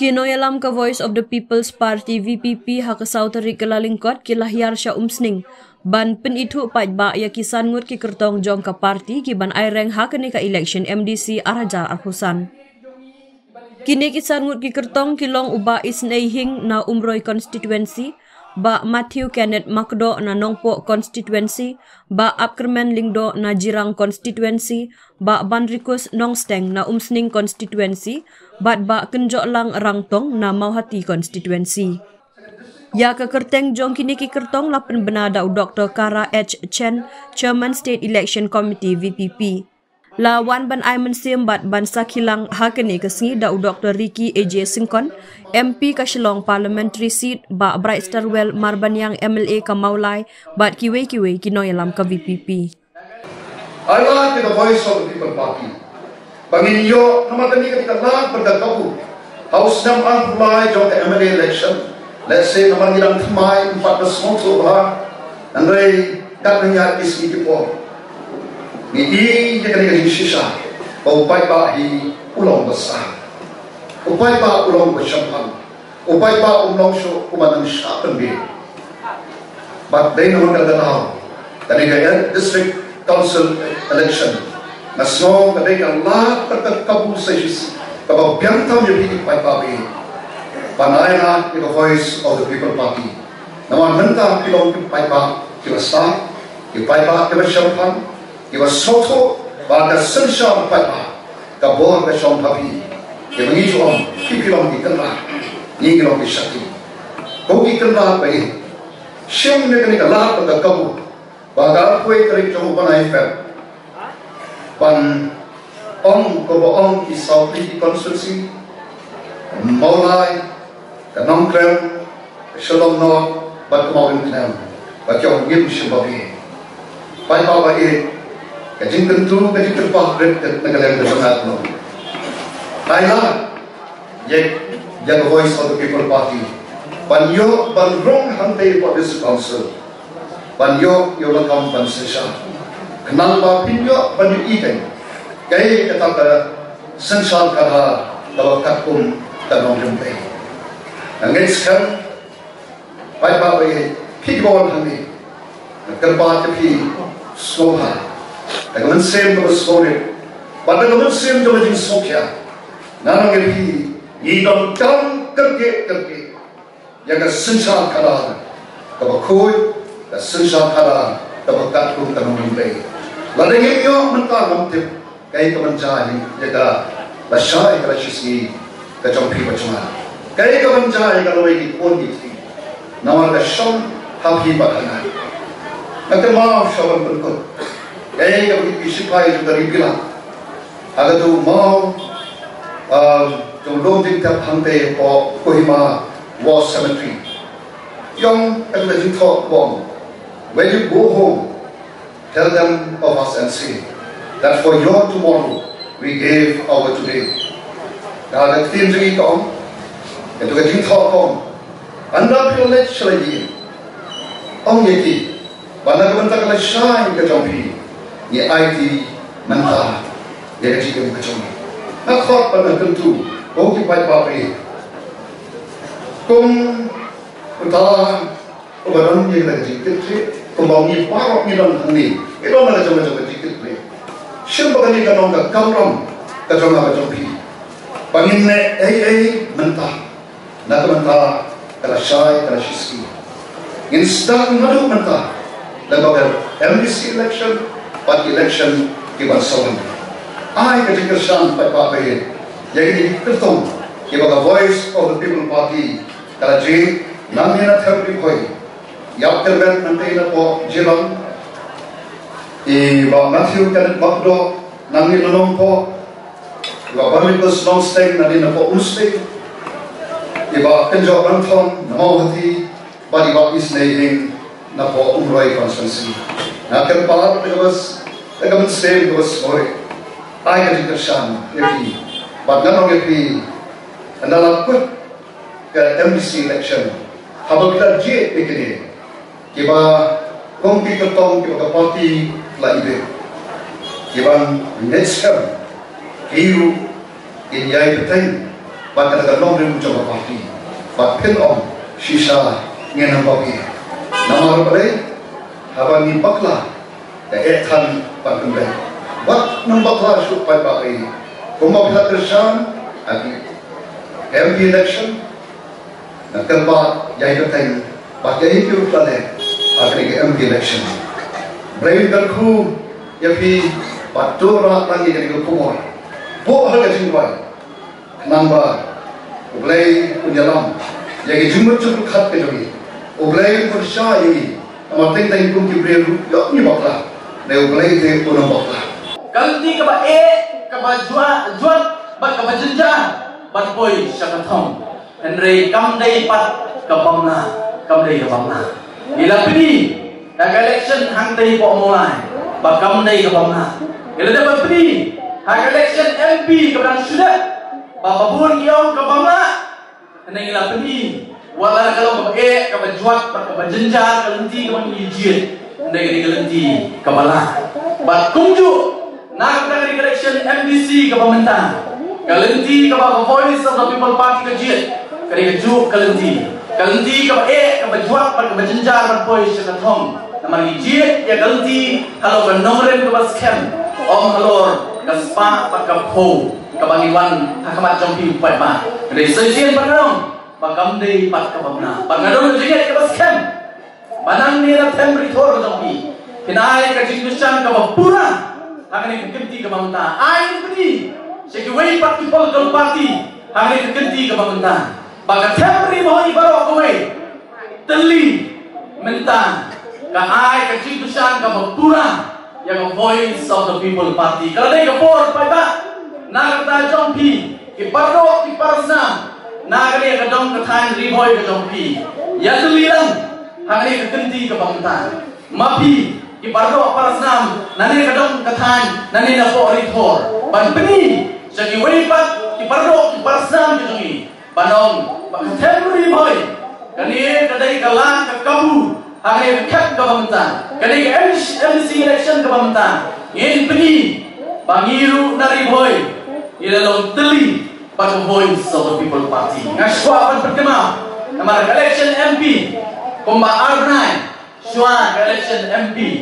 Kinoyalam ka Voice of the People's Party VPP ha ka Sautari Kelalingkot kilahyar siya umsning ban penithu pajba ya kisan ngut ki kertong jong ka parti ki ban aireng ha kini ka election MDC Arajar Arhusan. Kini kisan ngut ki kertong kilong uba isneihing na umroy constituency ba Matthew Kenneth Makdo na Nongpo constituency ba Apkerman Lingdo na Jirang constituency ba Banrikus Nongsteng na Umsning constituency bat ba Kenjo Lang Rangtong na Mauhati constituency. Ya kekerteng jong kini ki kertong lapan benada Dr. Kara H. Chen, Chairman State Election Committee VPP. Lawan ban Aiman Simbat ban Sakilang hakeni kesengi da Dr. Ricky AJ Singkon, MP Kasilong Parliamentary Seat ba Bright Starwell Marbanyang MLA ka Maulai bat kiwe-kiwe kinoyalam ka VPP. I like the voice of the people party. Panginyo namatani ketika lang bergabung House nam ang pulai jong MLA election. Let's say naman nilang thamay 14 months ba nanday katanya isi po. Ni yang kena sisa, upay ba hi ulong besar, upay ba ulong bersyampang, upay ba ulong so umanang siya pembi. But they naman kaganaw, tadi gaya district council election, nasong tadi Allah terkabul sejis, kapag biantang yung upay ba bi, panay na the voice of the people party, naman mentang kilong upay ba kilasta, upay ba bersyampang. Iwa soto baga sensya pada kabor besong papi. Iwa ngijuang kipilong ikanlah, ningilong isati. Kau ikanlah bayi. Siang ni kini kalah pada kabu. Baga kue terik jauh panai fer. Pan ong kobo ong isau di konstitusi. Maulai, kanongkrem, shalom no, bat kemauin kena. Bat jauh ngim simbabi. Pai bawa ini. Kajing tentu kajing terpah red negara yang bersemangat no. Thailand, yang voice of the people party. Banyo banrong hantai for this council. Banyo yolakam bansesha. Kenal ba pinyo banyo iten. Kaya kata ka sensal kara kalau kakum tanong jumpai. Angin sekarang, baik baik pitball hangi. Kerba tepi soha. Dengan sem tu bersolid, pada dengan sem tu macam sokya, nana ngerti, idam tam kerja, yang sensal kalah, tapi koi, sensal kalah, tapi katung tanam mimpi. Lalu yang mentah mantip, kaya kemencai, jaga, lasai kerasisi, kecampi macam, kaya kemencai kalau lagi pun gitu, nama kasam happy bahagia, nanti maaf syawal berikut. Kaya yang disipai juga ribuan. Agar tu mau jumlah tingkat hantai po Kohima War Cemetery. Yang ada jumlah bom. When you go home, tell them of us and say that for your tomorrow we gave our today. Dah ada tinjui kau, itu kerja kau. Anda privilege lagi. Ông yaki, bana kebentak kalau shine kejampi. Ye IT mentah dia kecil kecil. Nak khot pada tentu, kau kipai papi. Kum utara, ubaran dia kecil kecil. Kembali parok ni dalam handi. Itu mana macam kecil kecil. Siapa kali kalau nak kamram, kacau nak jampi. Pangin mentah. Nak mentah kalau syai kalau sisi. Instan madu mentah. Lepas MDC election. Party election kiban sawan. Ai ketikirsan pai papai. Jadi kertong kiban voice of the people party. Kalau je namanya therapy koi. Yap terben nanti na po jilang. Iba Matthew Kenneth Makdo nangi nanong po. Iba Barnabas Nongsteng nanti na po Umsteng. Iba Kenjo Rangtong na Mauhati. Bali ba isnehing na po Umroy Constituency. Nakal palat tegas same tegas sorry. Ay kerja kersan, yakin. Bagan orang yakin. Anda lakukan ke MDC election. Habis kita jet begini. Kiba kompi ketong kiba parti lagi. Kiba next term, kiu in yai petang. Bat kata long rim jong parti. Bat pin om shisha ngenam bagi. Nama rupale haba ni bakla ya ethan bat kembali. Bat nang bakla syuk pai bagi. Kuma bila tersan agi MP election nak tempat jai datang bat jai piu plane akhirnya ke MP election. Brain kalku ya pi bat dora lagi ke kumor. Bo harga jingwai. Namba ublay punyalam jadi jumur cukup khat ke jogi ublay bersah ini amating tayang kum kibre yok ni bakla ne ublay te punam bakla ganti ke ba ke ba juat bat ke ba jenja bat boy syakathong henry kam dai pat ke bamna kam dai ke bamna ila pini election hang dai po mulai ba kam dai ke bamna ila dapat pini hang election MP ke bang sudah Bapa pun kiau ke bangla, hendak ilah pergi. Walau kalau ke kebajuat, kebajenjar, kelenti, kebangijin, hendak kelenti, kebala. Bat kunju, nak dari election MDC ke pemerintah, kelenti ke bapa voice of the people party kejit, keju kelenti kebajuat, kebajenjar, voice ketong. Nama ijit ya kelenti, kalau kenongren ke baskem, om halor, kespa, kapho. Kebangiwan hakamat jompi pai ma dari sesian pangadong bakam dei pat kabamna pangadong jige ke baskem banang ni na temri thor jompi kinai ka jingdusan ka bapura hangani kenti ka bamta ai pedi seki wei pat people kal party hangani kenti ka bamta baka temri mohoi baro ko wei teli menta ka ai ka jingdusan ka bapura yang voice of the people party kalau dei ka por pai ba Nagata jompi, kipardo kiparsam, nagari kadong kathan riboy kajompi. Yatulilang, hangri kekenti kebangtan. Mapi, kipardo parasam, nani kadong kathan, nani napo rithor. Ban peni, sagi waipat, kipardo kiparsam kajungi. Banong, bakathem riboy. Kani kadai kalang kakabu, hangri kekep kebangtan. Kani MC election kebangtan. Yen peni, bangiru nariboy. Ilalang teli pada voice of the people party. Ngaswa berkemah. Nama election MP, komba R9, Shua election MP.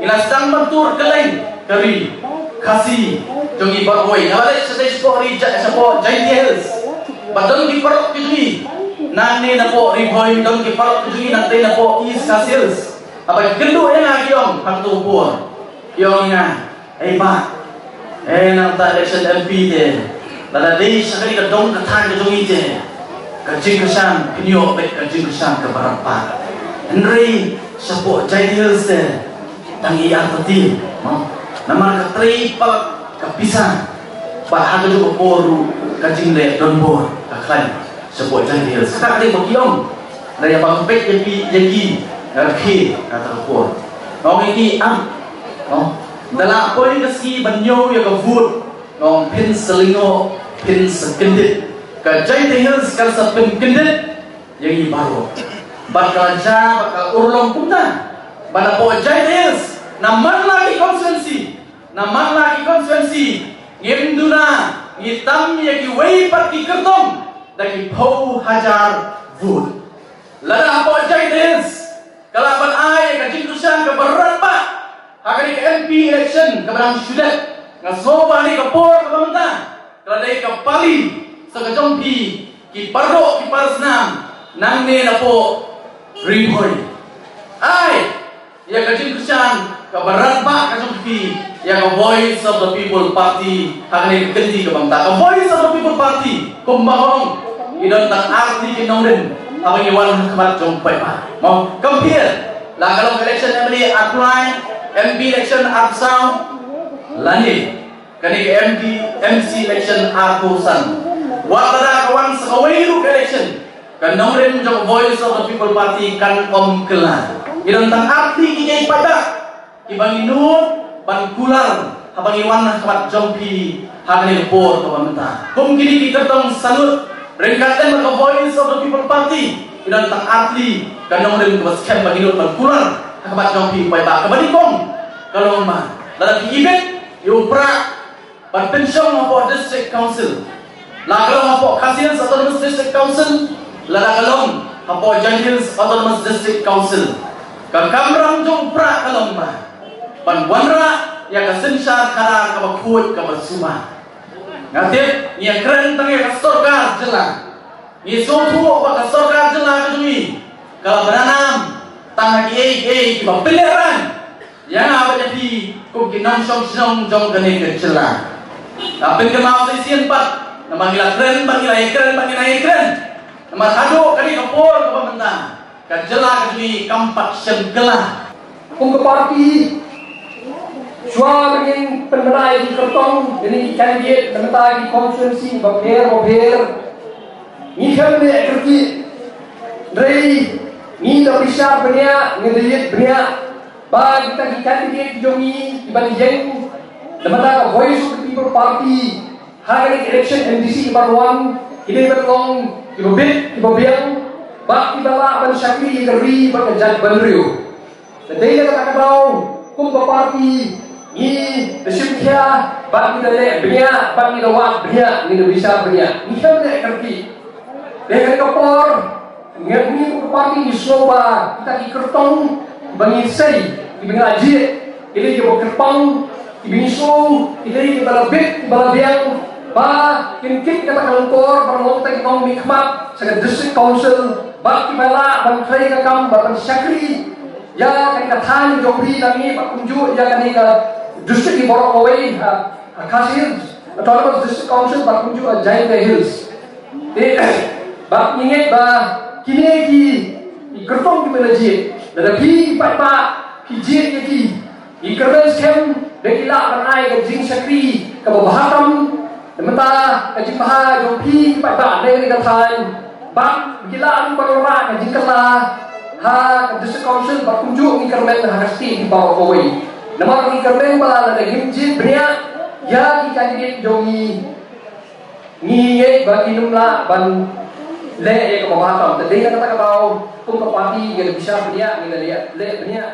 Ila sang mentur keleng dari kasih jongi barway. Nama election spori japo Jaiti Hills. Badon ki parok kijungi. Nani napo riboy don ki parok kijungi nanti napo East Hills. Apa kendu yang agiom haktu pur. Yong nga, ba. Nang ta election MP je, lada dei sekali ke dong ke than ke jongi je, ke jing kesang pinyo pe ke jing kesang ke barapa. Henry sapo Jaiti Hills je, tangi arti, nama ke triple ke pisang, bah ke juga poru ke jing le don bor ke klan sapo Jaiti Hills. Kata kali bagiom, dari abang pek jadi kata por. Ngong ini dalam poin kesi banyo ya kavut ngong pin selingo pin sekendit ka Jaiti Hills kal sa pin kendit yang ibaro bakal urlong punta bana po Jaiti Hills naman lagi konstituensi ngimduna ngitam ya ki wei pat ki kertong dagi po hajar vut lada po Jaiti Hills kalaban ay ka jingdusan ka barapa Hakani ke MP election keberang sudah ngasoba ni ke por ke pemerintah keladai ke pali sekejompi ki pardo ki parsnam nang ne napo riboy ai ya kajin kusan ke berat ba kajompi ya ke voice of the people party hakani kendi ke bangta ke voice of the people party kumbahong idon tak arti ke nongden apa ngiwan kemat jompai ba mau compare lah kalau election MLA apply MP election absang lani kani ke MC election akusan wakada kawan sekawai election kan nomren jong voice of the people party kan om kelan idon tang arti kijai pada ibangi nur ban kular habangi wan kamat jompi hagani por to pamenta kum kini kertong salut ringkatan ke voice of the people party idon tang arti kan nomren ke scam bagi nur ban kular kamat jompi pai ba kabadi kong kalau mah dalam event iupra ban pensiun maupun district council Lagalong hapo Khasi Hills Autonomous District Council, lagalong hapo Giant Hills Autonomous District Council. Kakamram jong pra kalong ma. Panwanra ya kasensar kara kabakut kabasuma. Ngatip ya keren tangi kastorkar jelang. Ni sotu apa kastorkar jelang kejui. Kalau beranam tangga kiai kibapeleran. Yang apa jadi kum kinong song jong kene kejelang. Tapi kemau sesian pat. Nama gila keren, panggila keren. Nama kado kali kapur ke pementang. Kajela kami kampak syengkelah. Kung ke parti, Shua begin pendenai di kertong, ini candidate pendenai di konstitusi, bapir. Ni kan ni kerti, dari ni dah bisa benia, ni dah benia. Bagi kita di candidate jongi, ibadi jeng, teman-teman voice of the people party. Hari election MDC Ibarwan, ini berlong, ibabiang, bak ibala ban syakri keri berkejat banriu. Tetapi kata kau, kum parti, ni desyukya, bak kita le benya, bak kita wat benya, ni bisa benya. Ni kan le kerti. Dengan kapor, ni parti di Sloba, kita di kertong, bangi sei, di bengaji, ini di kerpang, di binisu, ini di balabiang. Kini kata kalungkor berlong teknologi mikmat sebagai district council bak kibala ban kray kakam ban syakri ya kani kathan jobri nami pak kunju ya kani ka district di borok away Khasi Hills atau district council bak kunju Giant Hills bak inget ba kini ki kertong ki menaji tetapi pak ki jit ki kerben scam dekila ban ai ka jing syakri ka bahatam Mata kaji paha jopi pada dari katain bak gila anu parora kaji kala ha district council bak kunju ni kermen harasti di bawah kowe nama ni kermen bala ada himji bria ya ki candidate jongi ni ye bagi numla ban le e ko bahatam tadi kata kau kum parti yang bisa bria ni le bria